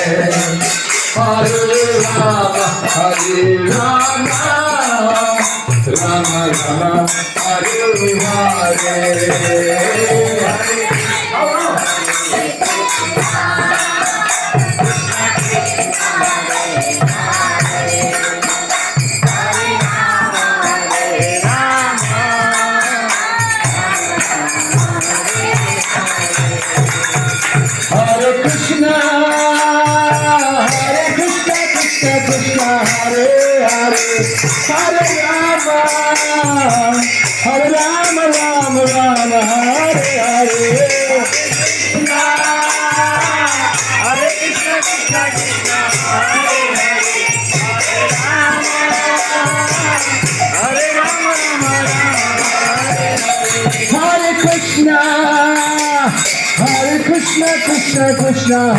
Hare Rama, Hare Rama, Rama Rama, Hare Hare. Hare Krishna, Krishna Krishna, Hare Hare, Hare Rama, Rama Rama, Hare Hare. Hare Krishna, Krishna Krishna, Hare Hare, Hare Rama, Hare Hare. Hare Krishna, Krishna Krishna.